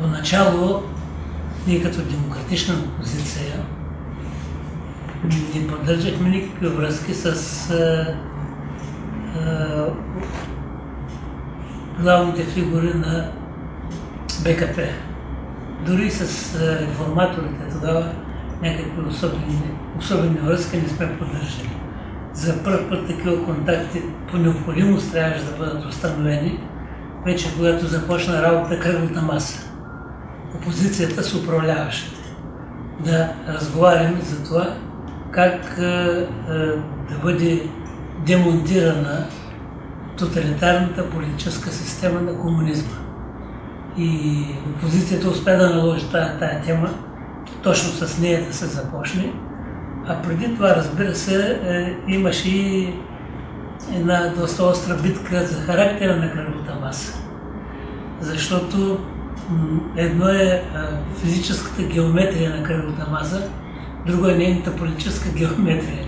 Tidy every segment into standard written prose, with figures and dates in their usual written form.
Поначало ние като демократична опозиция не поддържахме никакви връзки с главните фигури на БКП. Дори с реформаторите тогава някакви особени връзки не сме поддържали. За първ път такива контакти по необходимост трябваше да бъдат установени, вече когато започна работа кръглата маса. Опозицията с управляващите. Да разговаряме за това как да бъде демонтирана тоталитарната политическа система на комунизма. И опозицията успя да наложи тая тема, точно с нея да се започне. А преди това, разбира се, имаше и една доста остра битка за характера на кръглата маса. Защото едно е физическата геометрия на кръглата маса, друго е нейната политическа геометрия.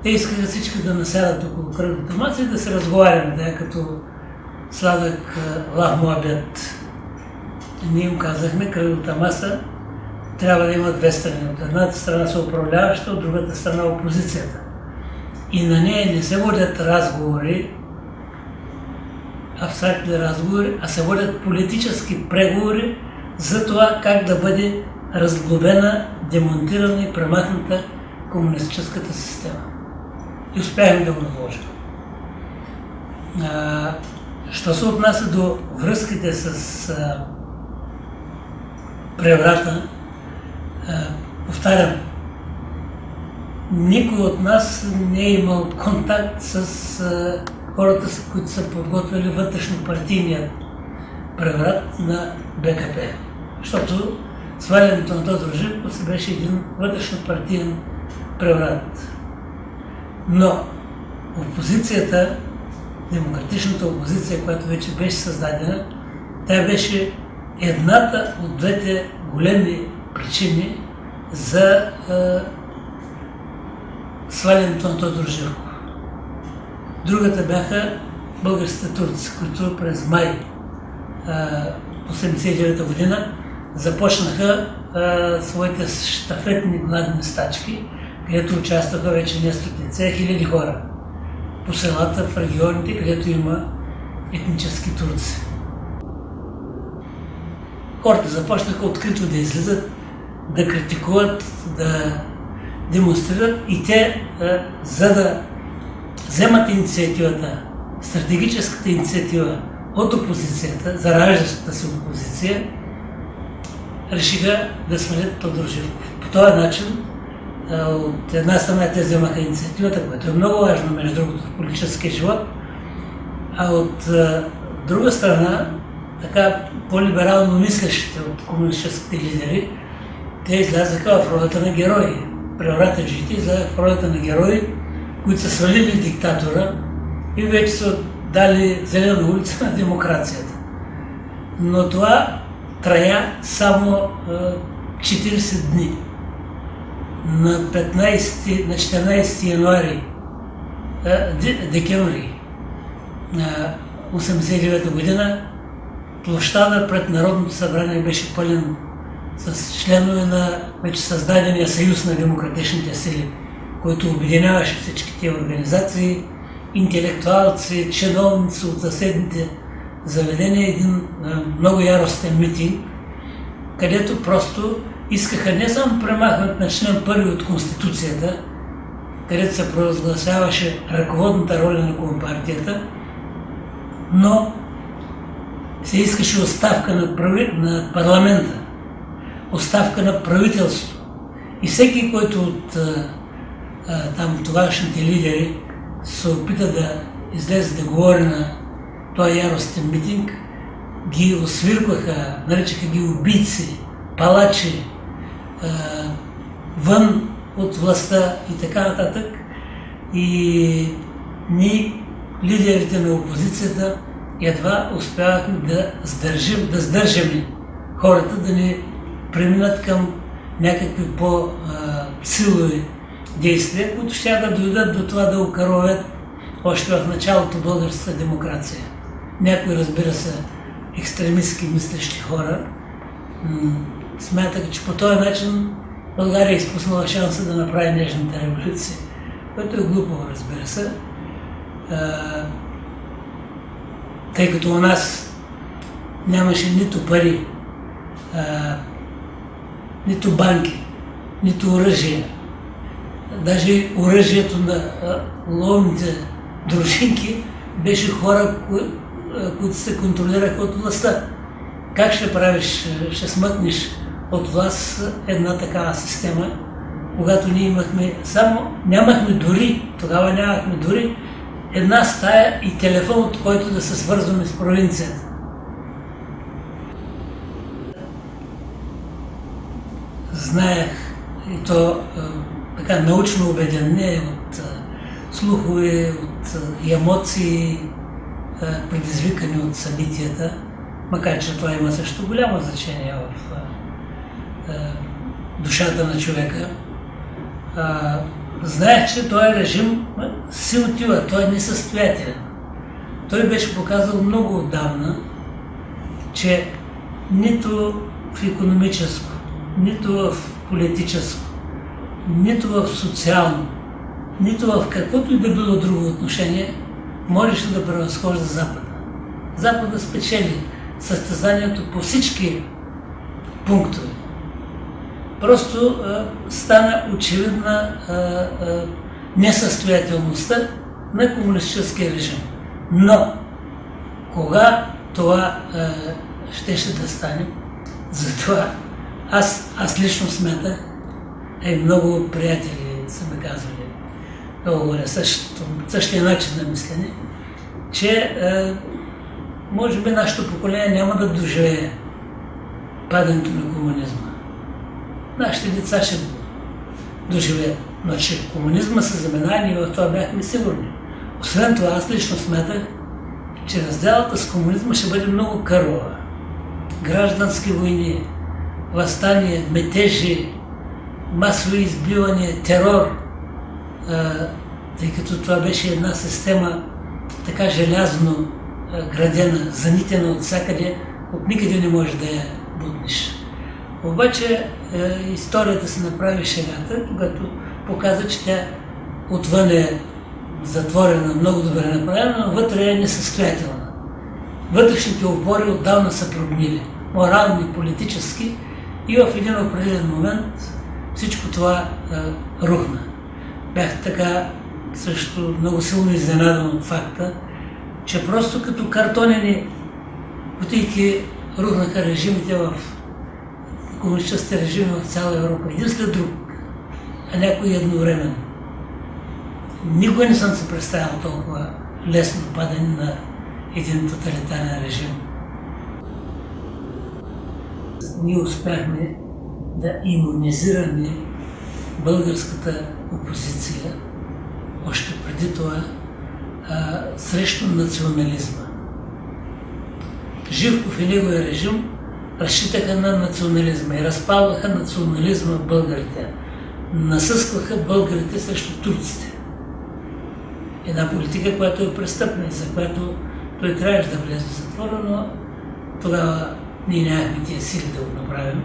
Те искаха всички да насядат около кръглата маса и да се разговаряме, да е като сладък лахмо обяд. Ние им казахме, кръглата маса трябва да има две страни. От едната страна са управляваща, от другата страна опозицията. И на нея не се водят разговори, абстрактни разговори, а се водят политически преговори за това как да бъде разглобена, демонтирана и премахната комунистическата система. И успяхме да го наложим. Що се отнася до връзките с преврата, повтарям, никой от нас не е имал контакт с хората, които са подготвили вътрешно-партийният преврат на БКП. Защото свалянето на Тодор Живков беше един вътрешно-партиен преврат. Но опозицията, демократичната опозиция, която вече беше създадена, тя беше едната от двете големи причини за свалянето на Тодор Живков. Другата бяха българските турци, които през май 1989 година започнаха своите щафетни гладни стачки, където участваха вече не стотици, а хиляди хора по селата, в регионите, където има етнически турци. Хората започнаха открито да излизат, да критикуват, да демонстрират и те, за да вземат инициативата, стратегическата инициатива от опозицията, зараждащата се опозиция, решиха да свалят Тодор Живков. По този начин, от една страна те вземаха инициативата, което е много важно, между другото, в политическия живот, а от друга страна, така по-либерално мислещите от комунистическите лидери, те излязаха в ролята на герои. Превратаджите излязаха в ролята на герои, които са свалили диктатора и вече са дали зелена улица на демокрацията. Но това трая само 40 дни. На 14 януари, декември на 1989 година площада пред Народното събрание беше пълен с членове на вече създадения съюз на демократичните сили, който обединяваше всички тези организации, интелектуалци, чиновници от съседните заведения, един много яростен митинг, където просто искаха не само премахват на член 1 от Конституцията, където се провъзгласяваше ръководната роля на Компартията, но се искаше оставка на парламента, оставка на правителството. И всеки, който от тогавашните лидери се опита да излезе да говори на този яростен митинг, ги освиркваха, наричаха ги убийци, палачи, вън от властта и така нататък. И ние, лидерите на опозицията, едва успявахме да сдържаме хората да не преминат към някакви по-силови действия, които ще да доведат до това да укаровят още в началото българската демокрация. Някои, разбира се, екстремистски мислещи хора, смятаха, че по този начин България е изпуснала шанса да направи нежната революция, което е глупо, разбира се, тъй като у нас нямаше нито пари, нито банки, нито оръжие. Даже оръжието на ловните дружинки беше хора, които се контролираха от властта. Как ще правиш, ще смъкнеш от власт една такава система, когато ние нямахме дори една стая и телефон, от който да се свързваме с провинцията. Знаех, и то така научно убеден, не от слухове, от емоции, предизвикани от събитията, макар че това има също голямо значение в душата на човека. Знаех, че този режим си отива, той е несъстоятелен. Той беше показал много отдавна, че нито в икономическо, нито в политическо, нито в социално, нито в каквото и да било друго отношение можеше да превъзхожда Запада. Запада спечели състезанието по всички пунктове. Просто стана очевидна несъстоятелността на комунистическия режим. Но кога това щеше да стане, затова аз лично смятах, много приятели са ме казвали, много горе същия начин на мислене, че може би нашето поколение няма да доживее падането на комунизма. Нашите деца ще доживеят. Но че комунизма се замена, ние в това бяхме сигурни. Освен това, аз лично смятах, че разделата с комунизма ще бъде много кървава. Граждански войни, въстания, метежи, масови избивания, терор, тъй като това беше една система така желязно градена, занитена от всякъде, от никъде не може да я бутнеш. Обаче историята се направи шегата, когато показа, че тя отвън е затворена, много добре направена, но вътре е несъстоятелна. Вътрешните опори отдавна са прогнили, морални, политически, и в един определен момент всичко това рухна. Бях така също много силно изненадан от факта, че просто като картонени кутийки рухнаха режимите в комунистическите режими в цяла Европа, един след друг, а някой едновременно. Никога не съм се представил толкова лесно падане на един тоталитарен режим. Ние успяхме да имунизираме българската опозиция, още преди това, срещу национализма. Живков и неговия режим разчитаха на национализма и разпалваха национализма в българите. Насъскваха българите срещу турците. Една политика, която е престъпна и за която той трябваше да влезе в затвора, но тогава ние нямахме тия сили да го направим.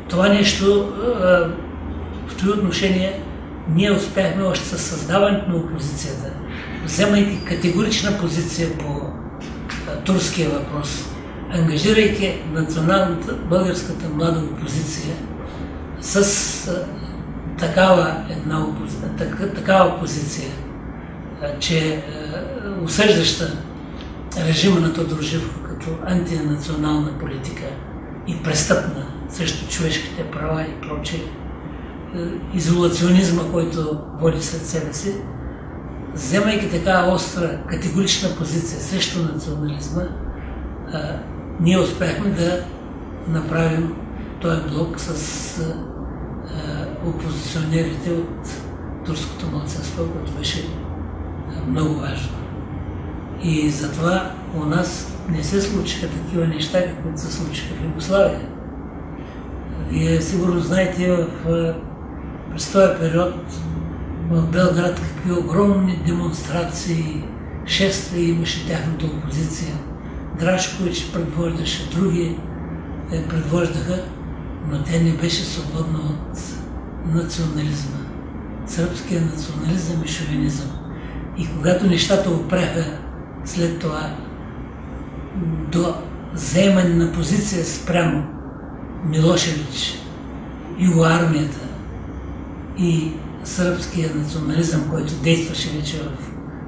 Това нещо, в това отношение, ние успяхме още със създаването на опозицията, вземайки категорична позиция по турския въпрос, ангажирайки националната българската млада опозиция с такава позиция, че осъждаща режима на Тодор Живков като антинационална политика и престъпна срещу човешките права и прочее, изолационизма, който води след себе си, вземайки така остра, категорична позиция срещу национализма, ние успяхме да направим този блок с опозиционерите от турското малцинство, което беше много важно. И затова у нас не се случиха такива неща, каквито се случиха в Югославия. Вие сигурно знаете, през този период в Белград какви огромни демонстрации, шествия имаше тяхната опозиция. Драшкович предвождаше, други предвождаха, но тя не беше свободна от национализма. Сръбския национализъм и шовинизъм. И когато нещата опряха след това до заемане на позиция спрямо Милошевич, югоармията и сръбския национализъм, който действаше вече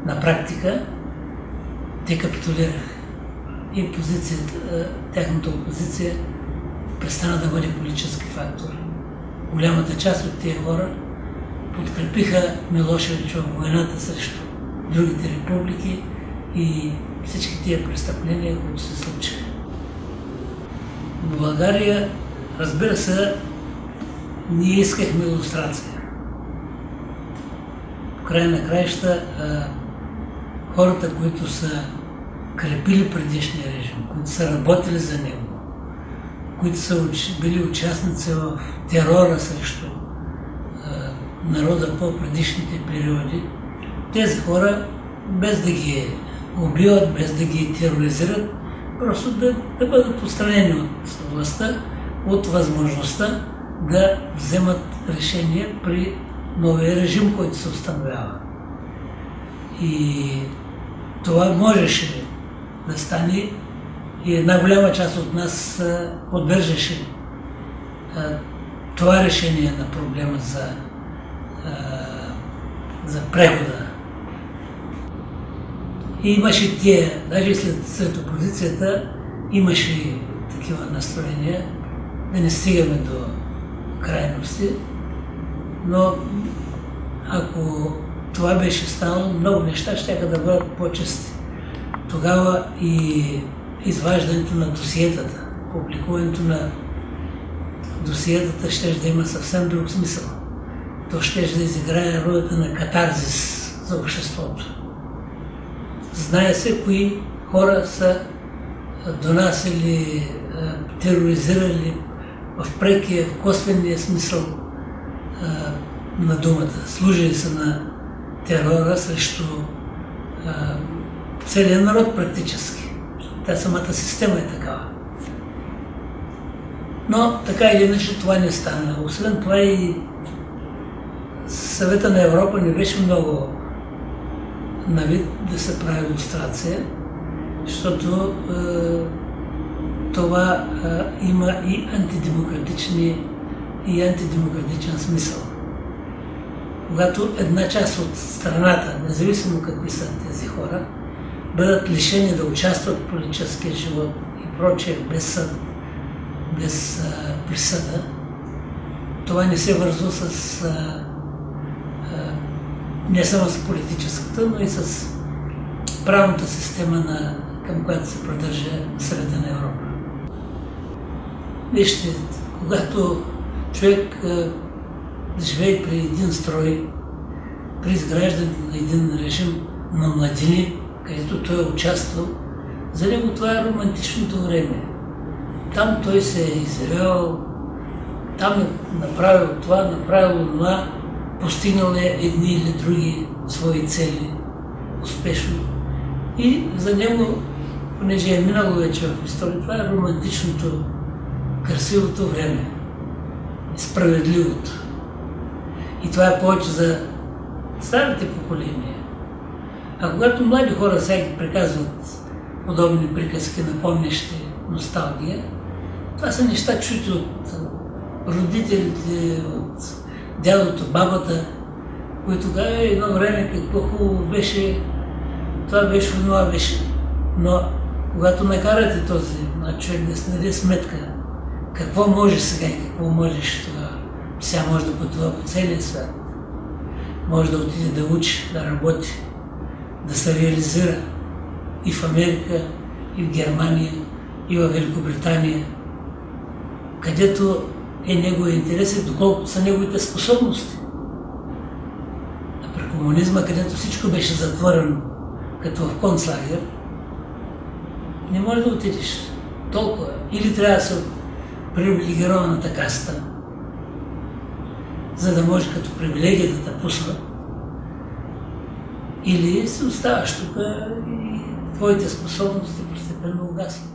на практика, те капитулираха. И тяхната опозиция престана да бъде политически фактор. Голямата част от тези хора подкрепиха Милошевич в войната срещу другите републики и всички тия престъпления, които се случиха. В България, разбира се, ние искахме илюстрация. В края на краища хората, които са крепили предишния режим, които са работили за него, които са били участници в терора срещу народа по предишните периоди, тези хора, без да ги убиват, без да ги тероризират, просто да бъдат отстранени от властта, от възможността да вземат решение при новия режим, който се установява. И това можеше да стане и една голяма част от нас поддържаше това решение на проблема за прехода. И имаше даже след опозицията, имаше такива настроения, да не стигаме до крайности, но ако това беше станало, много неща ще да бъдат по-чести. Тогава и изваждането на досиетата, публикуването на досиетата ще да има съвсем друг смисъл. То ще да изиграе ролята на катарзис за обществото. Знае се кои хора са донасили, тероризирали в прекия, в косвения смисъл на думата. Служили са на терора срещу целият народ практически. Та самата система е такава. Но така или иначе това не стана. Освен това и Съвета на Европа не беше много навид да се прави илюстрация, защото това има и антидемократичен смисъл. Когато една част от страната, независимо какви са тези хора, бъдат лишени да участват в политическия живот и прочее без съд, без присъда, това не се вързва не само с политическата, но и с правната система, към която се продържа Съвета на Европа. Вижте, когато човек живее при един строй, при изграждането на един режим на младини, където той е участвал, за него това е романтичното време. Там той се е изявял, там е направил това, направил това, постигнал е едни или други свои цели успешно. И за него, понеже е минало вече в история, това е романтичното, красивото време, справедливото. И това е повече за старите поколения. А когато млади хора сега ги приказват подобни приказки, напомнящи носталгия, това са неща чути от родителите, от дядото, бабата, които казват едно време какво хубаво беше, това беше, това беше. Но когато накарате този млад човек да си даде сметка какво може сега и какво можеш това, сега може да пътува по целия свят, може да отиде да учи, да работи, да се реализира и в Америка, и в Германия, и в Великобритания, където е неговия интерес и доколко са неговите способности. А при комунизма, където всичко беше затворено, като в концлагер, не може да отидеш толкова. Или трябва да се привилегированата каста, за да може като привилегия да те пуснат, Или си оставаш тук и твоите способности постепенно угасват.